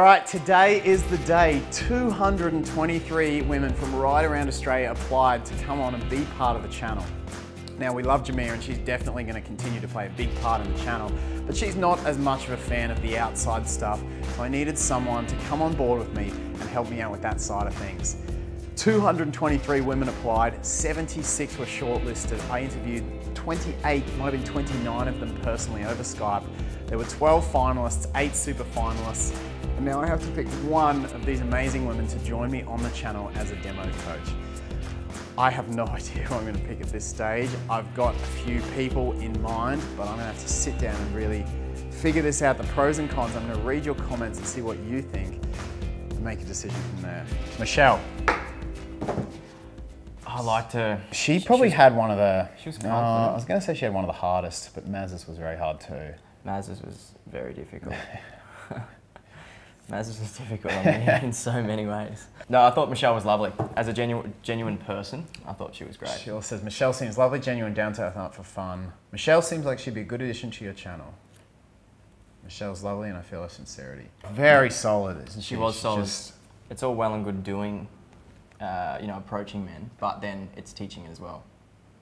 All right, today is the day. 223 women from right around Australia applied to come on and be part of the channel. Now, we love Jamia and she's definitely going to continue to play a big part in the channel, but she's not as much of a fan of the outside stuff, so I needed someone to come on board with me and help me out with that side of things. 223 women applied, 76 were shortlisted. I interviewed 28, might have been 29 of them personally over Skype. There were 12 finalists, 8 super finalists, and now I have to pick one of these amazing women to join me on the channel as a demo coach. I have no idea who I'm going to pick at this stage. I've got a few people in mind, but I'm going to have to sit down and really figure this out, the pros and cons. I'm going to read your comments and see what you think and make a decision from there. Michelle. I liked her. She probably had one of the... She was confident. I was going to say she had one of the hardest, but Maz's was very hard too. Maz's was very difficult. Maz's was difficult on me in so many ways. No, I thought Michelle was lovely. As a genuine person, I thought she was great. Sheila says, Michelle seems lovely, genuine, down to earth, and up for fun. Michelle seems like she'd be a good addition to your channel. Michelle's lovely and I feel her sincerity. Very solid, isn't she? She was solid. It's all well and good doing, approaching men, but then it's teaching it as well.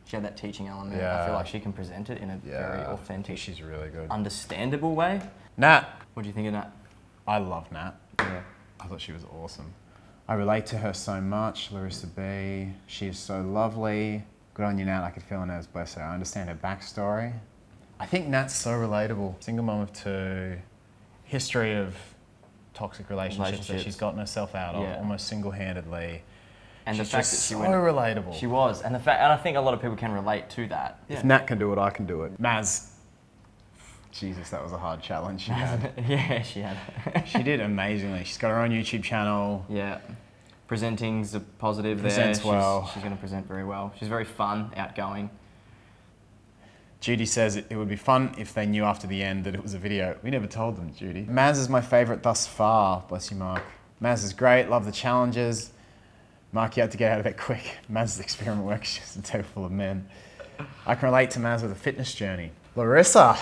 She had that teaching element. Yeah. I feel like she can present it in a very authentic, she's really good, understandable way. Nat. What do you think of Nat? I love Nat. Yeah. I thought she was awesome. I relate to her so much. Larissa B. She is so lovely. Good on you, Nat. I could feel her nerves, bless her. I understand her backstory. I think Nat's so relatable. Single mom of 2, history of toxic relationships that she's gotten herself out of almost single-handedly. And she's the fact just that she so went, relatable. She was, and I think a lot of people can relate to that. If Nat can do it, I can do it. Maz. Jesus, that was a hard challenge she had. Yeah, she had. She did amazingly. She's got her own YouTube channel. Yeah. Presenting's a positive Presents there. well. She's going to present very well. She's very fun, outgoing. Judy says it would be fun if they knew after the end that it was a video. We never told them, Judy. Maz is my favourite thus far. Bless you, Mark. Maz is great. Love the challenges. Mark, you had to get out of there quick. Maz's experiment work is just a table full of men. I can relate to Maz with a fitness journey. Larissa.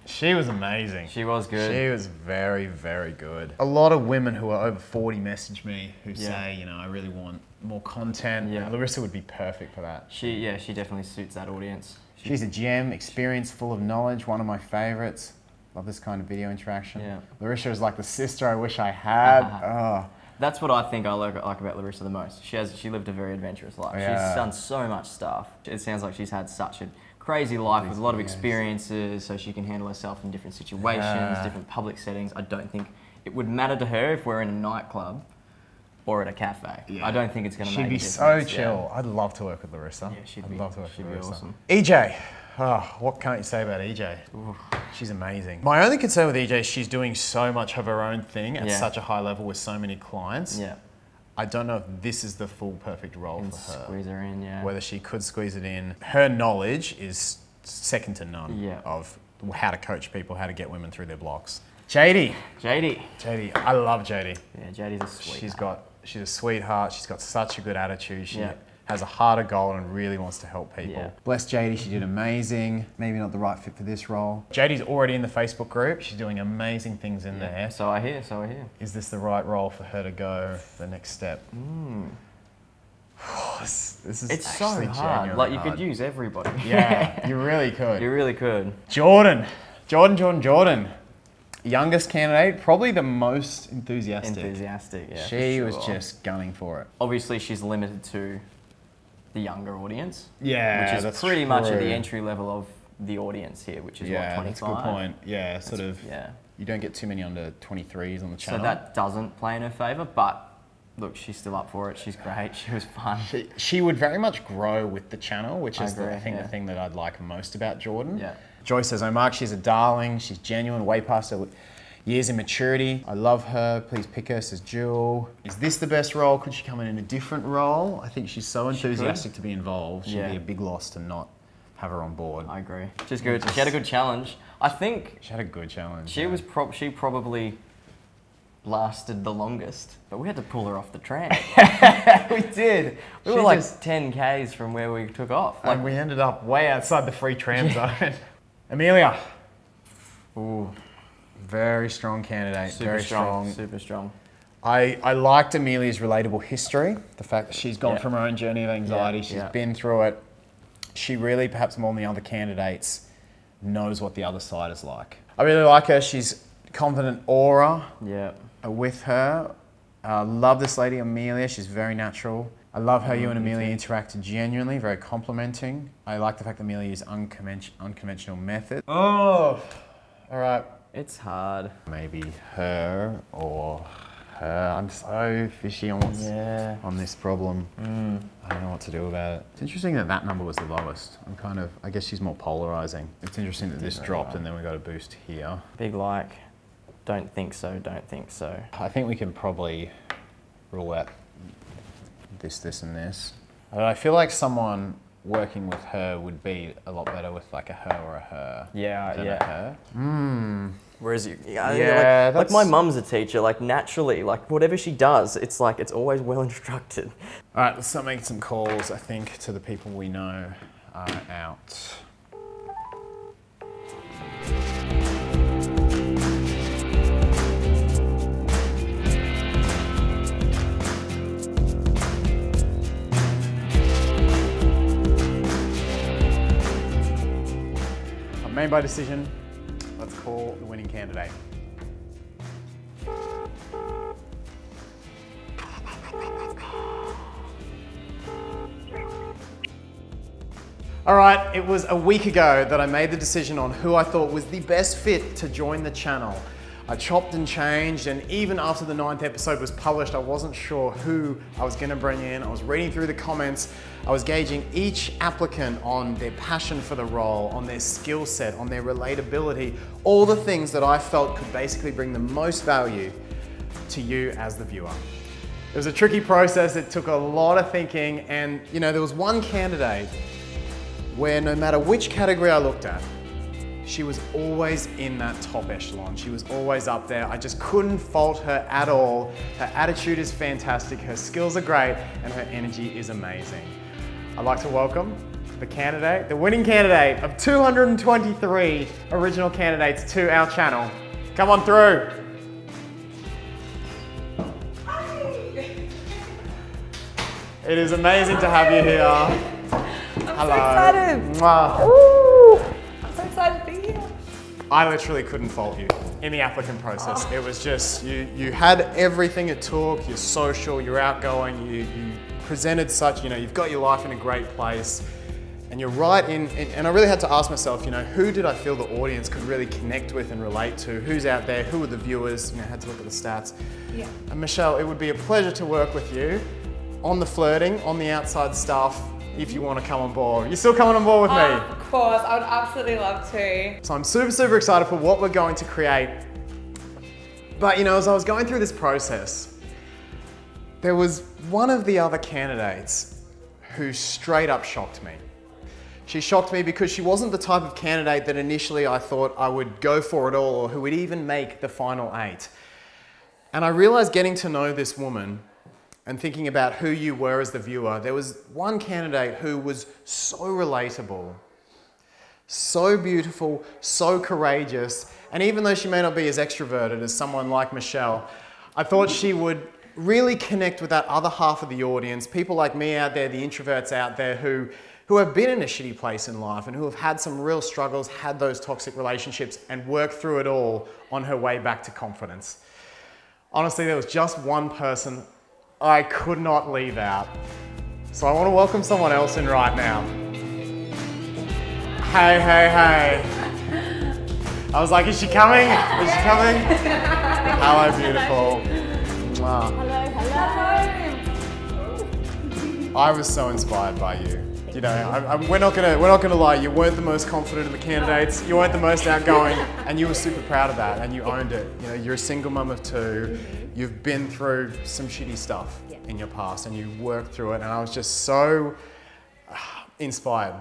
She was amazing. She was good. She was very, very good. A lot of women who are over 40 message me who say, I really want more content. Yeah. Larissa would be perfect for that. She definitely suits that audience. She's a gem, experienced, full of knowledge, one of my favorites. Love this kind of video interaction. Yeah. Larissa is like the sister I wish I had. That's what I think I like about Larissa the most. She lived a very adventurous life. She's done so much stuff. It sounds like she's had such a crazy life with a lot of experiences, so she can handle herself in different situations, different public settings. I don't think it would matter to her if we're in a nightclub or at a cafe. Yeah. I don't think it's going to make a difference. She'd be so chill. I'd love to work with Larissa. Yeah, I'd love to work with Larissa. Awesome. EJ. Oh, what can't you say about EJ? Ooh. She's amazing. My only concern with EJ is she's doing so much of her own thing at such a high level with so many clients. Yeah. I don't know if this is the full perfect role for her. Squeeze her in, Whether she could squeeze it in. Her knowledge is second to none of how to coach people, how to get women through their blocks. JD. JD. I love JD. Yeah, JD's a sweetheart. She's a sweetheart. She's got such a good attitude. She has a heart of gold and really wants to help people. Yeah. Bless JD, she did amazing. Maybe not the right fit for this role. JD's already in the Facebook group. She's doing amazing things in there. So I hear. Is this the right role for her to go the next step? This is it's so hard. Like you could use everybody. Yeah, you really could. You really could. Jordan. Youngest candidate, probably the most enthusiastic. Yeah. She was just gunning for it. Obviously, she's limited to the younger audience. Yeah, which is pretty much at the entry level of the audience here, which is what, 25? That's a good point. Yeah, you don't get too many under 23s on the channel. So that doesn't play in her favour, but look, she's still up for it. She's great. She was fun. She would very much grow with the channel, which is the thing that I'd like most about Jordan. Yeah. Joy says, oh Mark, she's a darling. She's genuine, way past her years in maturity. I love her. Please pick her, says Jewel. Is this the best role? Could she come in a different role? I think she's so enthusiastic to be involved. She'd be a big loss to not have her on board. I agree. She's good. She had a good challenge. I think she had a good challenge. She probably lasted the longest, but we had to pull her off the tram. We did. We were like 10 Ks from where we took off. And we ended up way outside the free tram zone. Amelia. Ooh, Very strong candidate, very strong. Super strong. I liked Amelia's relatable history, the fact that she's gone from her own journey of anxiety, she's been through it. She really, perhaps more than the other candidates, knows what the other side is like. I really like her. She's confident aura with her. I love this lady, Amelia. She's very natural. I love how you and Amelia interact genuinely, very complimenting. I like the fact that Amelia uses unconventional methods. Oh, all right. It's hard. Maybe her or her. I'm so fishy on this problem. I don't know what to do about it. It's interesting that that number was the lowest. I guess she's more polarizing. It's interesting that this dropped and then we got a boost here. Big like, don't think so, don't think so. I think we can probably rule out this, and this. I feel like someone working with her would be a lot better with like a her or a her. Than a her. Whereas like my mum's a teacher, like naturally, like whatever she does, it's like, it's always well instructed. All right, let's start making some calls, I think, to the people we know are out. Made by decision. Let's call the winning candidate. All right, it was a week ago that I made the decision on who I thought was the best fit to join the channel. I chopped and changed, and even after the 9th episode was published, I wasn't sure who I was gonna bring in. I was reading through the comments. I was gauging each applicant on their passion for the role, on their skill set, on their relatability, all the things that I felt could basically bring the most value to you as the viewer. It was a tricky process. It took a lot of thinking, and there was one candidate where no matter which category I looked at, she was always in that top echelon. She was always up there. I just couldn't fault her at all. Her attitude is fantastic, her skills are great, and her energy is amazing. I'd like to welcome the winning candidate of 223 original candidates to our channel. Come on through. Hi. It is amazing to have you here. I'm so excited. Mwah. Woo. I'm so excited to be here. I literally couldn't fault you in the applicant process. It was just, you had everything it took. You're social, you're outgoing, you presented such, you've got your life in a great place. And you're right and I really had to ask myself, who did I feel the audience could really connect with and relate to? Who's out there? Who are the viewers? I had to look at the stats. Yeah. And Michelle, it would be a pleasure to work with you on the flirting, on the outside stuff, if you want to come on board. You're still coming on board with me? Of course, I would absolutely love to. So I'm super, super excited for what we're going to create. But as I was going through this process, there was one of the other candidates who straight up shocked me. She shocked me because she wasn't the type of candidate that initially I thought I would go for it all, or who would even make the final 8. And I realized, getting to know this woman and thinking about who you were as the viewer, there was one candidate who was so relatable, so beautiful, so courageous, and even though she may not be as extroverted as someone like Michelle, I thought she would really connect with that other half of the audience, people like me out there, the introverts out there who have been in a shitty place in life and who have had some real struggles, had those toxic relationships, and worked through it all on her way back to confidence. Honestly, there was just one person I could not leave out. So I want to welcome someone else in right now. Hey, hey, hey. I was like, is she coming? Is she coming? Hello, beautiful. Wow. Hello. I was so inspired by you. We're not gonna lie. You weren't the most confident of the candidates. You weren't the most outgoing, and you were super proud of that, and you owned it. You're a single mum of 2. You've been through some shitty stuff in your past, and you worked through it. And I was just so inspired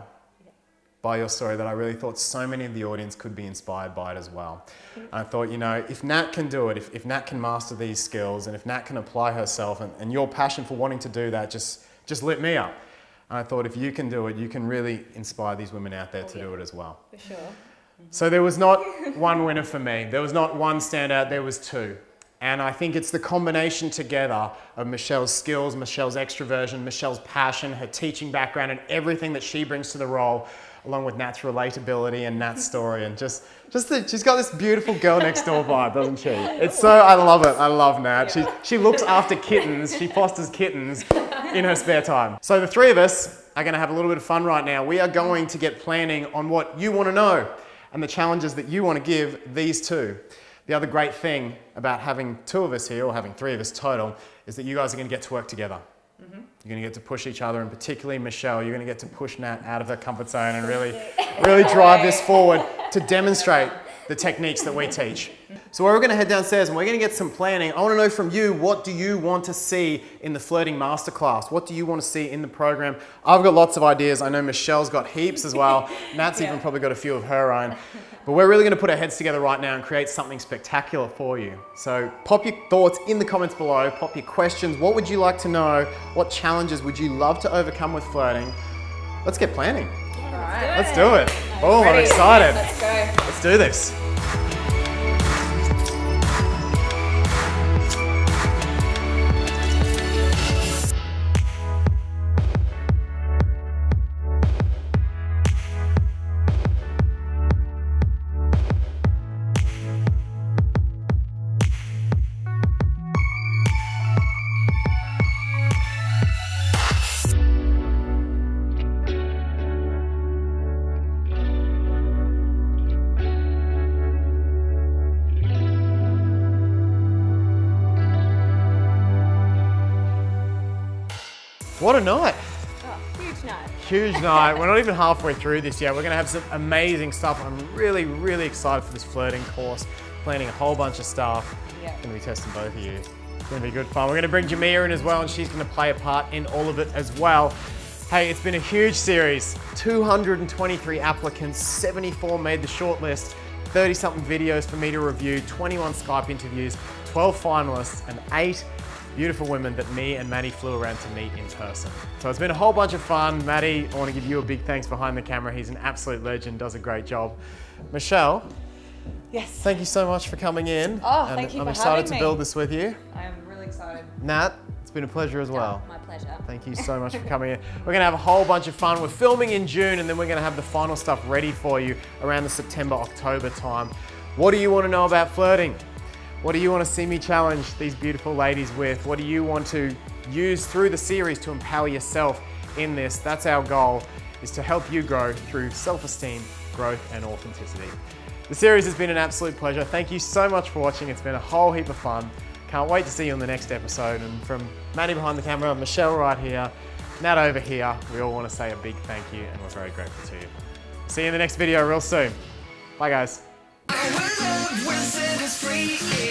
by your story that I really thought so many of the audience could be inspired by it as well. And I thought, if Nat can do it, if Nat can master these skills, and if Nat can apply herself, and your passion for wanting to do that just lit me up. And I thought, if you can do it, you can really inspire these women out there to do it as well. For sure. So there was not one winner for me. There was not one standout, there was two. And I think it's the combination together of Michelle's skills, Michelle's extroversion, Michelle's passion, her teaching background, and everything that she brings to the role, along with Nat's relatability and Nat's story, and just she's got this beautiful girl next door vibe, doesn't she? It's so, I love it. I love Nat. She looks after kittens. She fosters kittens in her spare time. So the three of us are going to have a little bit of fun right now. We are going to get planning on what you want to know and the challenges that you want to give these two. The other great thing about having two of us here, or having three of us total, is that you guys are going to get to work together. You're going to get to push each other, and particularly Michelle, you're going to get to push Nat out of her comfort zone and really drive this forward to demonstrate the techniques that we teach. So we're going to head downstairs and we're going to get some planning. I want to know from you, what do you want to see in the flirting masterclass? What do you want to see in the program? I've got lots of ideas. I know Michelle's got heaps as well. Nat's even probably got a few of her own. But we're really going to put our heads together right now and create something spectacular for you. So pop your thoughts in the comments below, pop your questions. What would you like to know? What challenges would you love to overcome with flirting? Let's get planning. Yeah, let's do it. Oh, I'm excited. Let's go. Let's do this. What a night. Oh, huge night. Huge night. We're not even halfway through this yet. We're going to have some amazing stuff. I'm really, really excited for this flirting course. Planning a whole bunch of stuff. Yeah. Going to be testing both of you. It's going to be good fun. We're going to bring Jamia in as well, and she's going to play a part in all of it as well. Hey, it's been a huge series. 223 applicants, 74 made the shortlist, 30-something videos for me to review, 21 Skype interviews, 12 finalists, and 8 beautiful women that me and Maddie flew around to meet in person. So it's been a whole bunch of fun. Maddie, I want to give you a big thanks behind the camera. He's an absolute legend, does a great job. Michelle, yes. Thank you so much for coming in. Oh, thank you for having me. I'm excited to build this with you. I am really excited. Nat, it's been a pleasure as well. My pleasure. Thank you so much for coming in. We're going to have a whole bunch of fun. We're filming in June, and then we're going to have the final stuff ready for you around the September, October time. What do you want to know about flirting? What do you want to see me challenge these beautiful ladies with? What do you want to use through the series to empower yourself in this? That's our goal, is to help you grow through self-esteem, growth, and authenticity. The series has been an absolute pleasure. Thank you so much for watching. It's been a whole heap of fun. Can't wait to see you on the next episode. And from Maddie behind the camera, Michelle right here, Nat over here, we all want to say a big thank you, and we're very grateful to you. See you in the next video real soon. Bye, guys. Our love will set us free.